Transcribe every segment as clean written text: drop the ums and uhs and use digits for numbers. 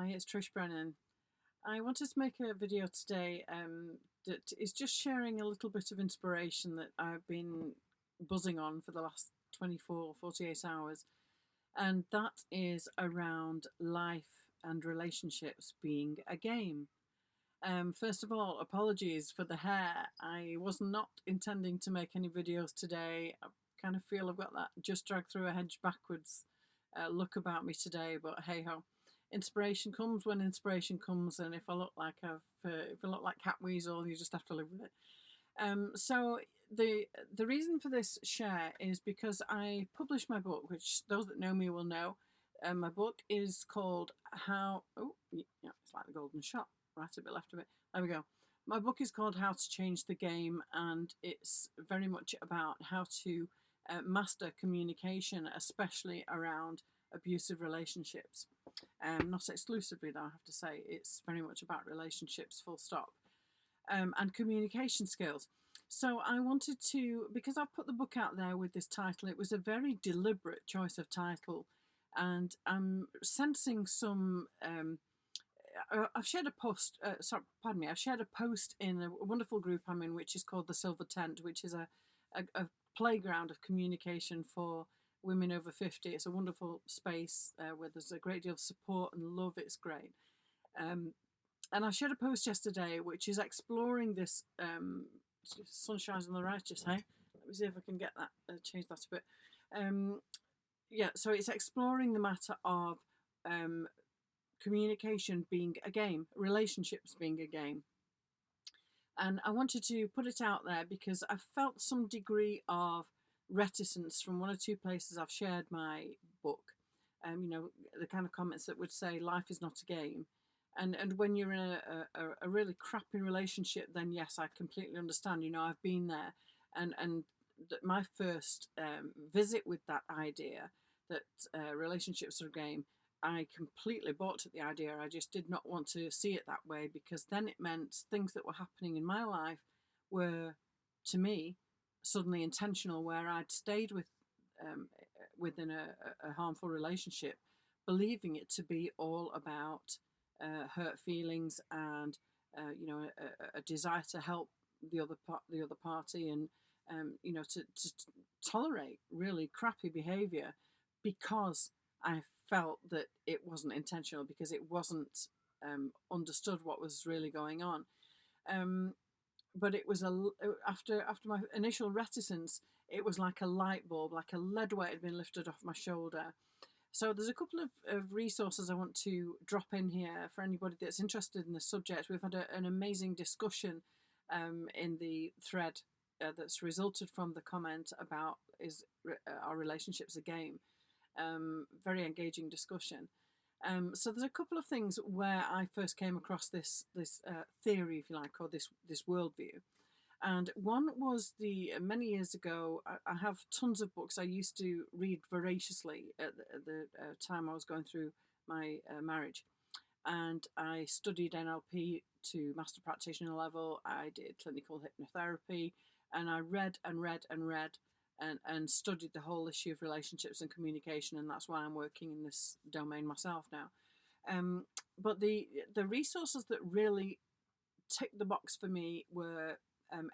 Hi, it's Trish Brennan. I wanted to make a video today that is just sharing a little bit of inspiration that I've been buzzing on for the last 24, 48 hours. And that is around life and relationships being a game. First of all, apologies for the hair. I was not intending to make any videos today. I kind of feel I've got that just dragged through a hedge backwards look about me today, but hey ho. Inspiration comes when inspiration comes, and if I look like if I look like Cat Weasel, you just have to live with it. So the reason for this share is because I published my book, which those that know me will know. My book is called How. Oh, yeah, it's like the golden shot, right a bit left of it. There we go. My book is called How to Change the Game, and it's very much about how to master communication, especially around abusive relationships. Not exclusively, though, I have to say. It's very much about relationships, full stop, and communication skills. So I wanted to, because I've put the book out there with this title, it was a very deliberate choice of title, and I'm sensing some. I've shared a post. Sorry, pardon me. I've shared a post in a wonderful group I'm in, which is called the Silver Tent, which is a playground of communication for women over 50. It's a wonderful space where there's a great deal of support and love. It's great. And I shared a post yesterday which is exploring this. Sun shines on the righteous, hey? Let me see if I can get that, change that a bit. Yeah, so it's exploring the matter of communication being a game, relationships being a game. And I wanted to put it out there because I felt some degree of reticence from one or two places I've shared my book. The kind of comments that would say life is not a game. And when you're in a really crappy relationship, then yes, I completely understand. I've been there, and my first visit with that idea that relationships are a game, I completely bought at the idea. I just did not want to see it that way, because then it meant things that were happening in my life were, to me, suddenly intentional, where I'd stayed within a harmful relationship, believing it to be all about hurt feelings and a desire to help the other party, and to tolerate really crappy behaviour because I felt that it wasn't intentional, because it wasn't understood what was really going on. But it was after my initial reticence, it was like a light bulb, like a lead weight had been lifted off my shoulder. So there's a couple of resources I want to drop in here for anybody that's interested in the subject. We've had an amazing discussion in the thread that's resulted from the comment about our relationships a game. Very engaging discussion. So there's a couple of things where I first came across this theory, if you like, or this worldview. And one was many years ago. I have tons of books I used to read voraciously at the time I was going through my marriage, and I studied NLP to master practitioner level. I did clinical hypnotherapy, and I read and read and read and studied the whole issue of relationships and communication, and that's why I'm working in this domain myself now. But the resources that really ticked the box for me were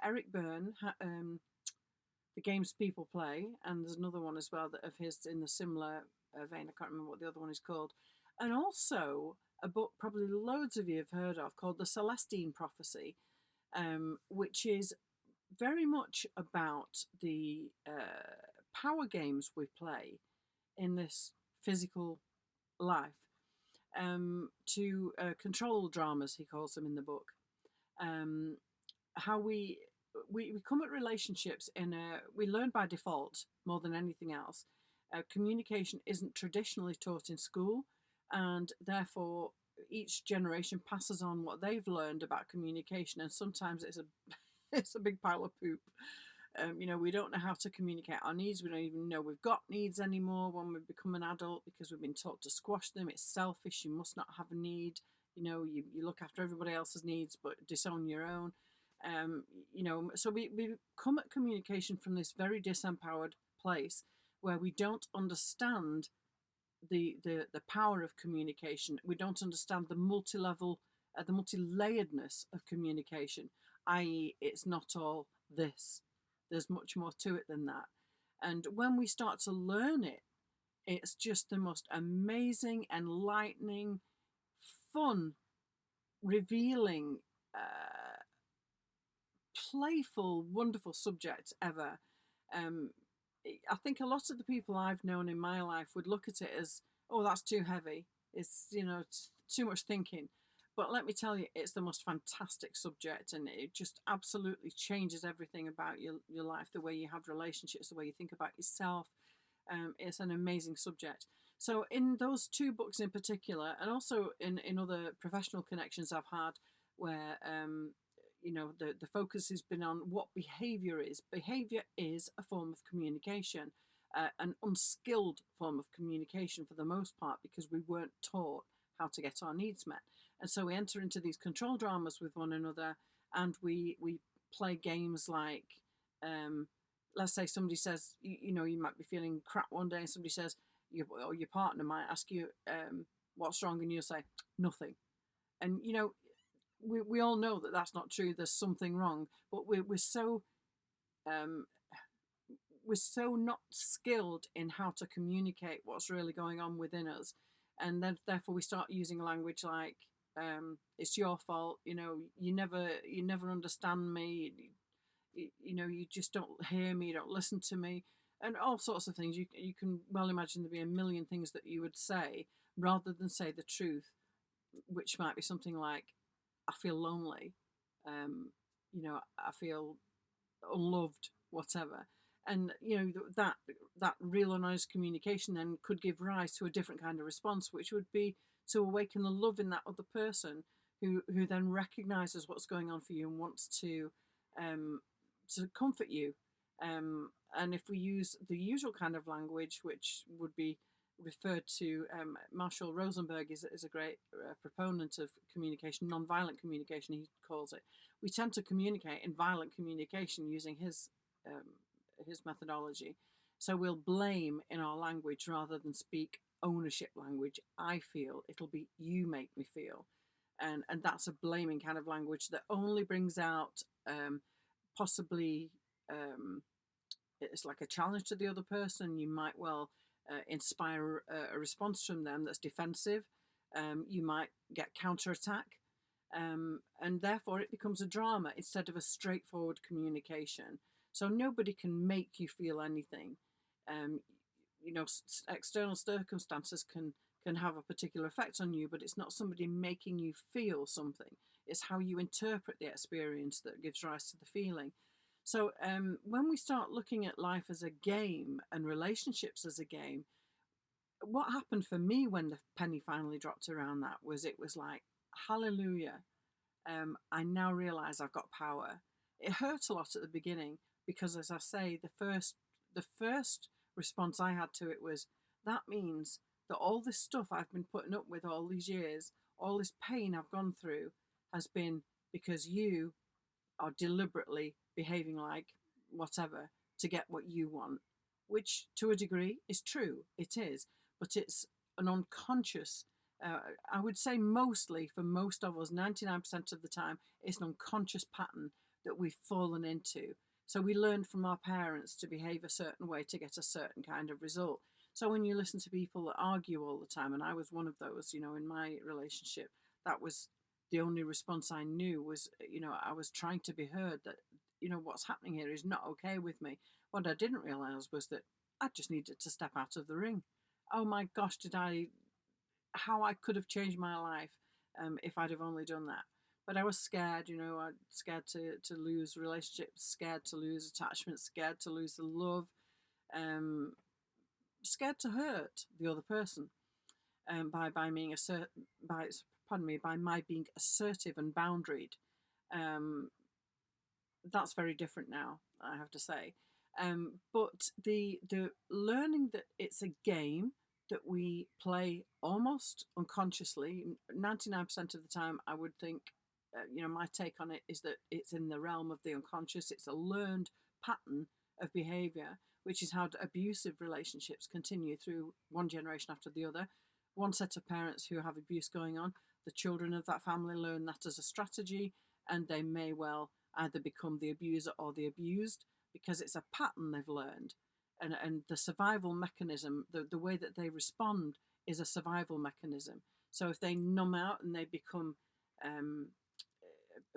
Eric Byrne, The Games People Play, and there's another one as well of his in the similar vein. I can't remember what the other one is called. And also a book probably loads of you have heard of called The Celestine Prophecy, which is very much about the power games we play in this physical life, to control dramas, he calls them in the book. How we come at relationships we learn by default more than anything else. Communication isn't traditionally taught in school, and therefore each generation passes on what they've learned about communication, and sometimes it's a big pile of poop. We don't know how to communicate our needs. We don't even know we've got needs anymore when we become an adult, because we've been taught to squash them. It's selfish. You must not have a need. You look after everybody else's needs but disown your own. So we come at communication from this very disempowered place where we don't understand the power of communication. We don't understand the multi-level, the multi-layeredness of communication, i.e., it's not all this. There's much more to it than that. And when we start to learn it, it's just the most amazing, enlightening, fun, revealing, playful, wonderful subject ever. Um, I think a lot of the people I've known in my life would look at it as, oh, that's too heavy. It's, it's too much thinking. But let me tell you, it's the most fantastic subject, and it just absolutely changes everything about your life, the way you have relationships, the way you think about yourself. It's an amazing subject. So in those two books in particular, and also in other professional connections I've had, where the focus has been on what behaviour is. Behaviour is a form of communication, an unskilled form of communication for the most part, because we weren't taught how to get our needs met. And so we enter into these control dramas with one another, and we play games like, let's say somebody says, you might be feeling crap one day, and somebody says, or your partner might ask you, what's wrong, and you'll say, nothing. And we all know that that's not true. There's something wrong, but we're so not skilled in how to communicate what's really going on within us, and then therefore we start using language like, it's your fault, you never understand me, you just don't hear me, you don't listen to me, and all sorts of things. You can well imagine there'd be a million things that you would say rather than say the truth, which might be something like, I feel lonely, I feel unloved, whatever. And that real and honest communication then could give rise to a different kind of response, which would be to awaken the love in that other person, who then recognizes what's going on for you and wants to comfort you. And if we use the usual kind of language, which would be referred to, Marshall Rosenberg is a great proponent of communication, non-violent communication, he calls it. We tend to communicate in violent communication using his methodology. So we'll blame in our language rather than speak ownership language. I feel, it'll be you make me feel. And that's a blaming kind of language that only brings out possibly it's like a challenge to the other person. You might well inspire a response from them that's defensive. You might get counterattack, and therefore it becomes a drama instead of a straightforward communication. So nobody can make you feel anything. External circumstances can have a particular effect on you, but it's not somebody making you feel something. It's how you interpret the experience that gives rise to the feeling. So when we start looking at life as a game and relationships as a game, what happened for me when the penny finally dropped around that was, it was like, hallelujah, I now realize I've got power. It hurt a lot at the beginning because, as I say, the first response I had to it was, that means that all this stuff I've been putting up with all these years, all this pain I've gone through, has been because you are deliberately behaving like whatever to get what you want, which to a degree is true. It is, but it's an unconscious, I would say mostly for most of us, 99% of the time, it's an unconscious pattern that we've fallen into. So we learned from our parents to behave a certain way to get a certain kind of result. So when you listen to people that argue all the time, and I was one of those, in my relationship, that was the only response I knew was, I was trying to be heard, that, what's happening here is not okay with me. What I didn't realize was that I just needed to step out of the ring. Oh my gosh, how I could have changed my life if I'd have only done that. But I was scared, I scared to lose relationships, scared to lose attachment, scared to lose the love, scared to hurt the other person by my being assertive and boundaried. That's very different now, I have to say. But the learning that it's a game that we play almost unconsciously, 99% of the time, I would think, my take on it is that it's in the realm of the unconscious. It's a learned pattern of behaviour, which is how abusive relationships continue through one generation after the other. One set of parents who have abuse going on, the children of that family learn that as a strategy, and they may well either become the abuser or the abused, because it's a pattern they've learned. And the survival mechanism, the way that they respond, is a survival mechanism. So if they numb out and they become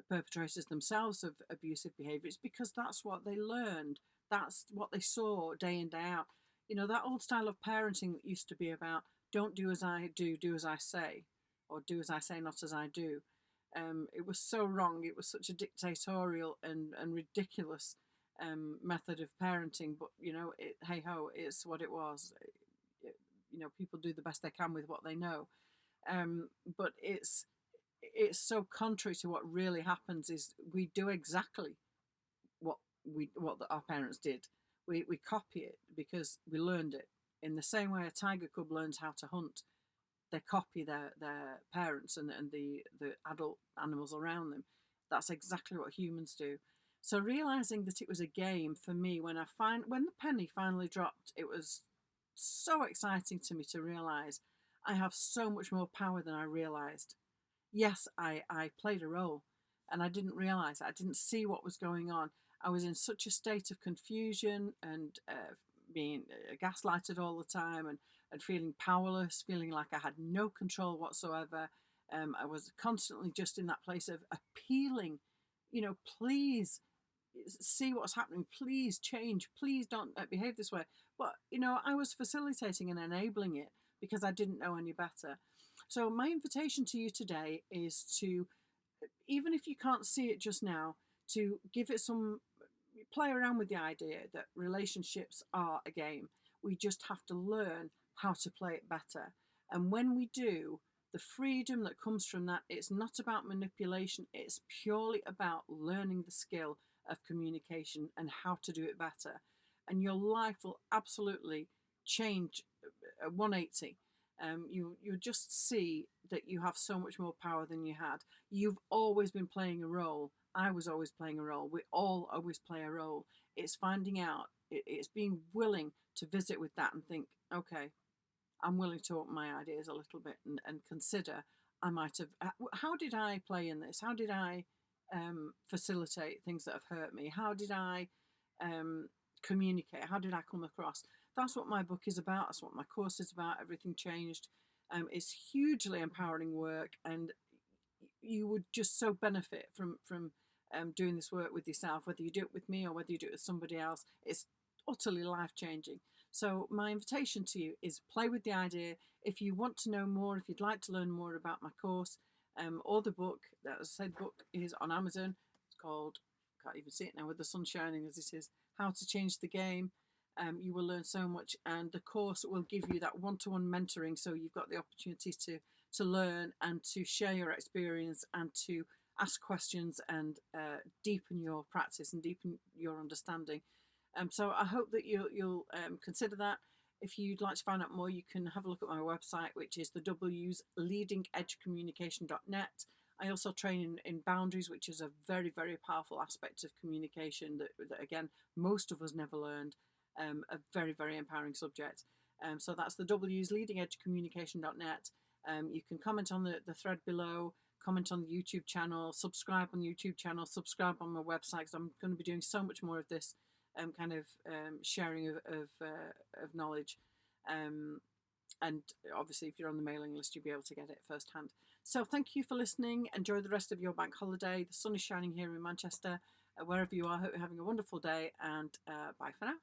perpetrators themselves of abusive behaviour, it's because that's what they learned. That's what they saw day in, day out. You know, that old style of parenting that used to be about don't do as I do, do as I say, or do as I say, not as I do. It was so wrong. It was such a dictatorial and ridiculous method of parenting. But, you know, hey ho, it's what it was. You know, people do the best they can with what they know. But it's so contrary to what really happens. Is we do exactly what our parents did. We copy it because we learned it. In the same way a tiger cub learns how to hunt, they copy their parents and the adult animals around them. That's exactly what humans do. So realizing that it was a game for me, when the penny finally dropped, it was so exciting to me to realize I have so much more power than I realized. Yes, I played a role, and I didn't realize it. I didn't see what was going on. I was in such a state of confusion and being gaslighted all the time, and feeling powerless, feeling like I had no control whatsoever. I was constantly just in that place of appealing, you know, please see what's happening, please change, please don't behave this way. But, you know, I was facilitating and enabling it because I didn't know any better. So my invitation to you today is to, even if you can't see it just now, to give it some, play around with the idea that relationships are a game. We just have to learn how to play it better. And when we do, the freedom that comes from that, it's not about manipulation, it's purely about learning the skill of communication and how to do it better. And your life will absolutely change 180. You just see that you have so much more power than you had. You've always been playing a role. I was always playing a role. We all always play a role. It's finding out, it's being willing to visit with that and think, okay, I'm willing to open my ideas a little bit and consider I might have, how did I play in this? How did I facilitate things that have hurt me? How did I communicate? How did I come across? That's what my book is about. That's what my course is about. Everything Changed. It's hugely empowering work, and you would just so benefit from doing this work with yourself, whether you do it with me or whether you do it with somebody else. It's utterly life-changing. So my invitation to you is play with the idea. If you want to know more, if you'd like to learn more about my course or the book, as I said, the book is on Amazon. It's called, can't even see it now with the sun shining as it is, How to Change the Game. You will learn so much, and the course will give you that one-to-one mentoring, so you've got the opportunity to learn and to share your experience and to ask questions and deepen your practice and deepen your understanding. So I hope that you'll consider that. If you'd like to find out more, you can have a look at my website, which is the W's leadingedgecommunication.net. I also train in boundaries, which is a very, very powerful aspect of communication that again, most of us never learned. A very, very empowering subject. So that's the W's leadingedgecommunication.net. You can comment on the thread below, comment on the YouTube channel, subscribe on the YouTube channel, subscribe on my website, because I'm going to be doing so much more of this kind of sharing of knowledge. And obviously, if you're on the mailing list, you'll be able to get it firsthand. So thank you for listening. Enjoy the rest of your bank holiday. The sun is shining here in Manchester. Wherever you are, I hope you're having a wonderful day, and bye for now.